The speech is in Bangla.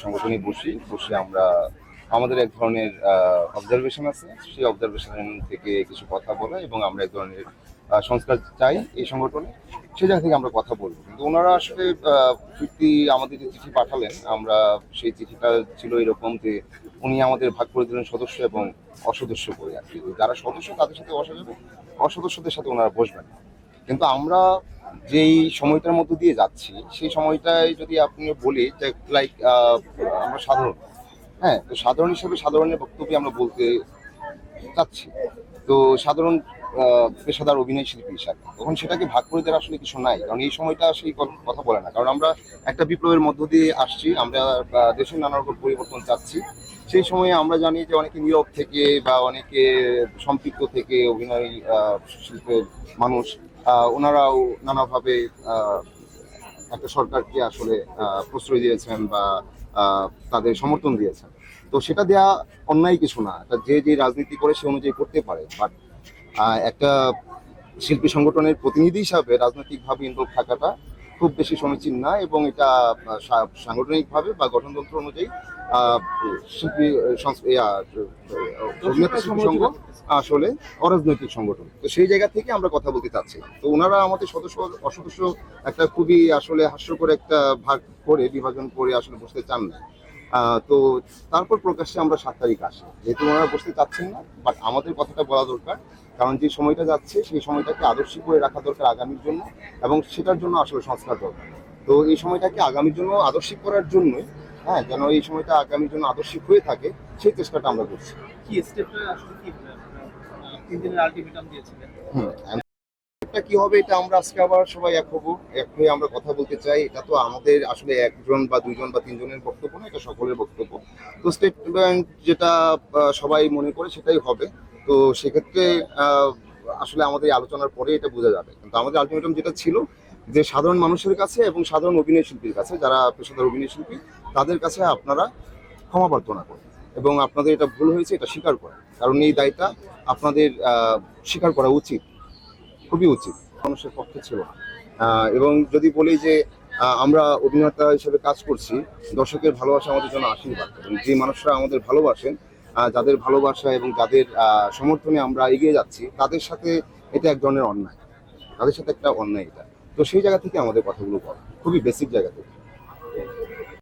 সংগঠনে বসে আমরা আমাদের এক ধরনের অবজারভেশন আছে, সেই অবজারভেশন থেকে কিছু কথা বলা এবং আমরা এক ধরনের সংস্কার চাই এই সংগঠনে, সেই জায়গা থেকে আমরা কথা বলবো। কিন্তু ওনারা আসলে আমাদের যে চিঠি পাঠালেন, আমরা সেই চিঠিটা ছিল এরকম যে উনি আমাদের ভাগ করে দিলেন সদস্য এবং অসদস্য করে। আর কি যারা সদস্য তাদের সাথে বসা যাবে, অসদস্যদের সাথে ওনারা বসবেন না। কিন্তু আমরা যেই সময়টার মধ্য দিয়ে যাচ্ছি সেই সময়টায় যদি আপনি বলি যে লাইক আমরা সাধারণ, হ্যাঁ, তো সাধারণ হিসেবে সাধারণের বক্তব্য আমরা বলতে চাচ্ছি। তো সাধারণ পেশাদার অভিনয় শিল্পী হিসাবে তখন সেটাকে ভাগ করে দেওয়ার আসলে কিছু নাই, কারণ এই সময়টা সেই কথা বলে না। কারণ আমরা একটা বিপ্লবের মধ্য দিয়ে আসছি, আমরা দেশের নানা রকম পরিবর্তন চাচ্ছি। সেই সময়ে আমরা জানি যে অনেকে নীরব থেকে বা অনেকে সম্পৃক্ত থেকে অভিনয় শিল্পের মানুষ ওনারাও নানাভাবে একটা সরকারকে আসলে প্রশ্রয় দিয়েছেন বা তাদের সমর্থন দিয়েছেন। তো সেটা দেয়া অন্যায় কিছু না, যে রাজনীতি করে সে অনুযায়ী করতে পারে। বাট একটা শিল্পী সংগঠনের প্রতিনিধি হিসাবে রাজনৈতিকভাবে ইনভলভ থাকাটা খুব বেশি সমীচীন না, এবং এটা সাংগঠনিকভাবে বা গঠনতন্ত্র অনুযায়ী শিল্পী অভিনেতা শিল্পী সংঘ আসলে অরাজনৈতিক সংগঠন। তো সেই জায়গা থেকে আমরা কথা বলতে চাচ্ছি। তো ওনারা আমাদের সদস্য অসদস্য একটা খুবই আসলে হাস্যকর একটা ভাগ করে বিভাজন করে আসলে বসতে চান না। তো তারপর প্রকাশ্যে আমরা 7 তারিখ আসি, যেহেতু ওনারা বসতে চাচ্ছেন না, বাট আমাদের কথাটা বলা দরকার। কারণ যে সময়টা যাচ্ছে সেই সময়টাকে আদর্শিক করে রাখা দরকার আগামীর জন্য, এবং সেটার জন্য আসলে সংস্কার দরকার। তো এই সময়টাকে আগামীর জন্য আদর্শিক করার জন্যই, হ্যাঁ, যেন এই সময়টা আগামীর জন্য আদর্শিক হয়ে থাকে, সেই চেষ্টাটা আমরা করছি। কি স্টেপটা আসলে কি 3 দিনের আলটিমেটাম দিয়েছিলেন? এটা কি হবে, এটা আমরা আজকে আবার সবাই এক হয়ে আমরা কথা বলতে চাই। এটা তো আমাদের আসলে একজন বা দুইজন বা তিনজনের বক্তব্য না, এটা সকলের বক্তব্য। তো স্টেটমেন্ট যেটা সবাই মনে করে সেটাই হবে। তো সেক্ষেত্রে আসলে আমাদের এই আলোচনার পরে এটা বোঝা যাবে। কিন্তু আমাদের আলটিমেটাম যেটা ছিল যে সাধারণ মানুষের কাছে এবং সাধারণ অভিনয় শিল্পীর কাছে, যারা পেশাদার অভিনয় শিল্পী, তাদের কাছে আপনারা ক্ষমা প্রার্থনা করেন এবং আপনাদের এটা ভুল হয়েছে এটা স্বীকার করেন। কারণ এই দায়টা আপনাদের স্বীকার করা উচিত, খুবই উচিত। মানুষের পক্ষে ছিল না। এবং যদি বলি যে আমরা অভিনেতা হিসেবে কাজ করছি, দর্শকের ভালোবাসা আমাদের জন্য আশীর্বাদ, এবং যে মানুষরা আমাদের ভালোবাসেন, যাদের ভালোবাসা এবং যাদের সমর্থনে আমরা এগিয়ে যাচ্ছি, তাদের সাথে এটা এক ধরনের অন্যায়, তাদের সাথে একটা অন্যায় এটা। তো সেই জায়গা থেকে আমাদের কথাগুলো বলা, খুবই বেসিক জায়গা থেকে।